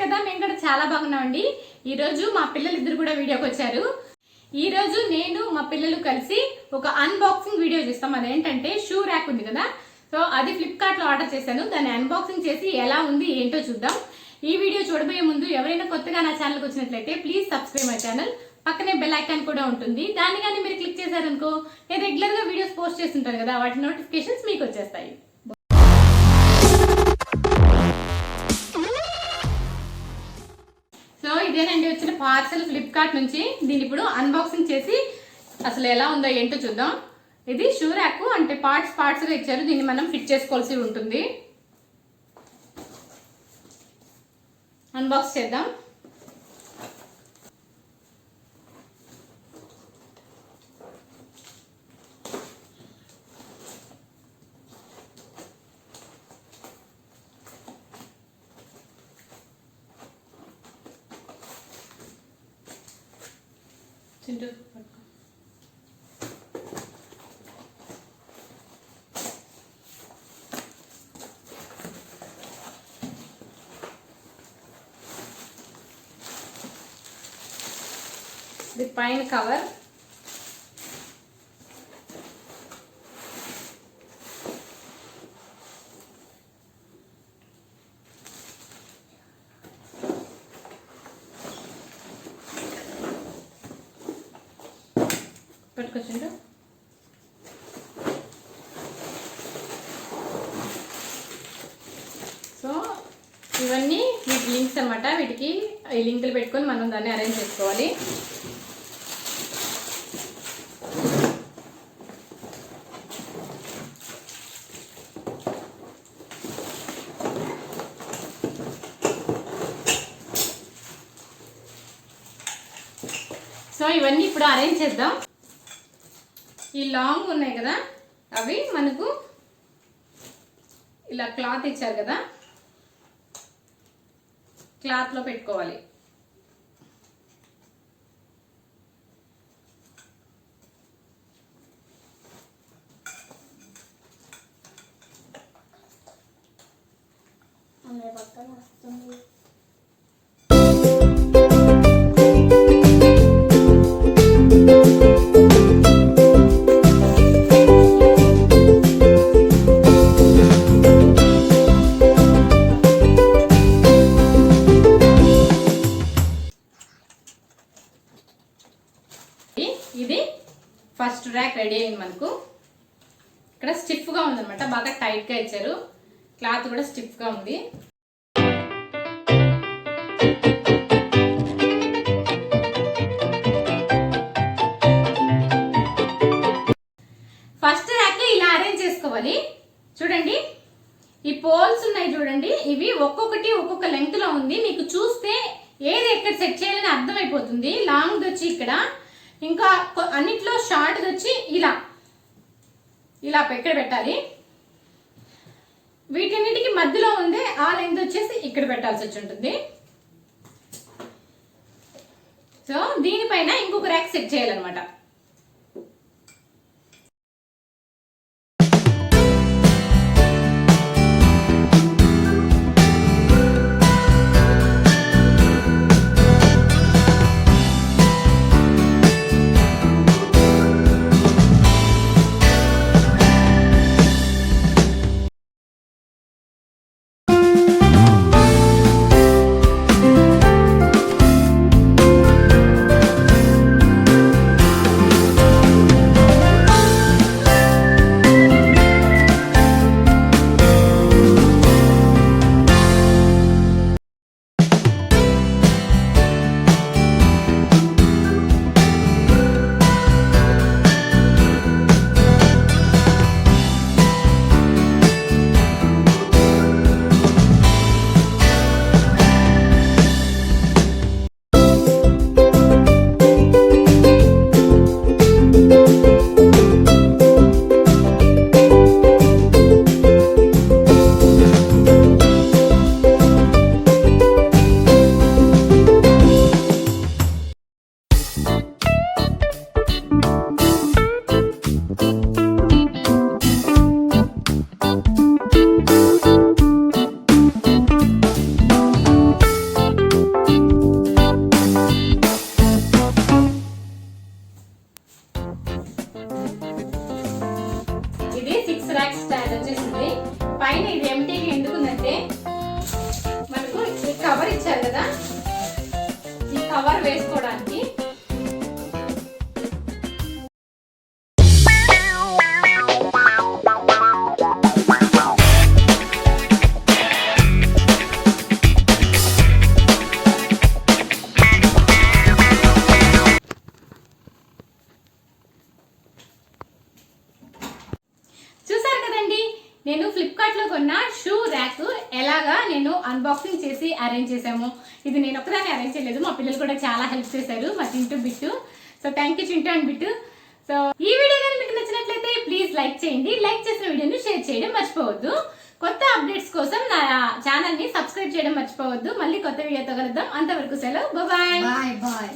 కదా, మేము కూడా చాలా బాగున్నామండి. ఈ రోజు మా పిల్లలు ఇద్దరు కూడా వీడియోకి వచ్చారు. ఈ రోజు నేను మా పిల్లలు కలిసి ఒక అన్బాక్సింగ్ వీడియో చేస్తాం. అదేంటంటే షూ ర్యాక్ ఉంది కదా, సో అది ఫ్లిప్కార్ట్ లో ఆర్డర్ చేశాను. దాన్ని అన్బాక్సింగ్ చేసి ఎలా ఉంది ఏంటో చూద్దాం. ఈ వీడియో చూడబోయే ముందు ఎవరైనా కొత్తగా నా ఛానల్కి వచ్చినట్లయితే ప్లీజ్ సబ్స్క్రైబ్ మై ఛానల్. పక్కనే బెల్ ఐకాన్ కూడా ఉంటుంది, దాన్ని కానీ మీరు క్లిక్ చేశారనుకో నేను రెగ్యులర్ గా వీడియోస్ పోస్ట్ చేస్తుంటాను కదా, వాటి నోటిఫికేషన్స్ మీకు వచ్చేస్తాయి. సో ఇదేనండి వచ్చిన పార్సల్ ఫ్లిప్కార్ట్ నుంచి. దీన్ని ఇప్పుడు అన్బాక్సింగ్ చేసి అసలు ఎలా ఉందో ఏంటో చూద్దాం. ఇది షూ ర్యాక్, అంటే పార్ట్స్ గా ఇచ్చారు. దీన్ని మనం ఫిట్ చేసుకోవాల్సి ఉంటుంది. అన్బాక్స్ చేద్దాం. చింటూ ఇది పైన కవర్, పెట్టుకొచ్చిండు. సో ఇవన్నీ వీటి లింక్స్ అనమాట. వీటికి ఈ లింకులు పెట్టుకొని మనం దాన్ని అరేంజ్ చేసుకోవాలి. సో ఇవన్నీ ఇప్పుడు అరేంజ్ చేద్దాం. ఈ లాంగ్ ఉన్నాయి కదా, అవి మనకు ఇలా క్లాత్ ఇచ్చారు కదా, క్లాత్ లో పెట్టుకోవాలి. ఇది ఫస్ట్ ర్యాక్ రెడీ అయింది మనకు. ఇక్కడ స్టిఫ్ గా ఉందన్నమాట, బాగా టైట్ గా ఇచ్చారు. క్లాత్ కూడా స్టిఫ్ గా ఉంది. ఫస్ట్ ర్యాక్ ఇలా అరేంజ్ చేసుకోవాలి. చూడండి, ఈ పోల్స్ ఉన్నాయి చూడండి, ఇవి ఒక్కొక్కటి ఒక్కొక్క లెంగ్త్ లో ఉంది. మీకు చూస్తే ఏది ఎక్కడ సెట్ చేయాలని అర్థమైపోతుంది. లాంగ్ వచ్చి ఇక్కడ, ఇంకా అన్నిట్లో షార్ట్ వచ్చి ఇలా ఇలా ఎక్కడ పెట్టాలి. వీటన్నిటికి మధ్యలో ఉండే ఆ లెంగ్త్ వచ్చేసి ఇక్కడ పెట్టాల్సి వచ్చి ఉంటుంది. సో దీనిపైన ఇంకొక ర్యాక్ సెట్ చేయాలన్నమాట. పైన ఇది ఎంటీగా ఎందుకుందంటే మనకు ఈ కవర్ ఇచ్చారు కదా, ఈ కవర్ వేసుకోవడానికి. చూసారు కదండి, నేను ఫ్లిప్కార్ట్ లో కొన్న షూ ర్యాక్ ఎలాగా నేను అన్బాక్సింగ్ చేసి అరేంజ్ చేసాము. ఇది నేను ఒకదాన్ని అరేంజ్ చేయలేదు, మా పిల్లలు కూడా చాలా హెల్ప్ చేశారు, మా Chintu Bittu. So thank you Chintu and Bittu. So ఈ వీడియో కానీ మీకు నచ్చినట్లయితే ప్లీజ్ లైక్ చేయండి. లైక్ చేసిన వీడియోని షేర్ చేయడం మర్చిపోవద్దు. కొత్త అప్డేట్స్ కోసం నా ఛానల్ ని సబ్స్క్రైబ్ చేయడం మర్చిపోవద్దు. మళ్ళీ కొత్త వీడియోతో కలుద్దాం. అంతవరకు సెలవు. Bye bye.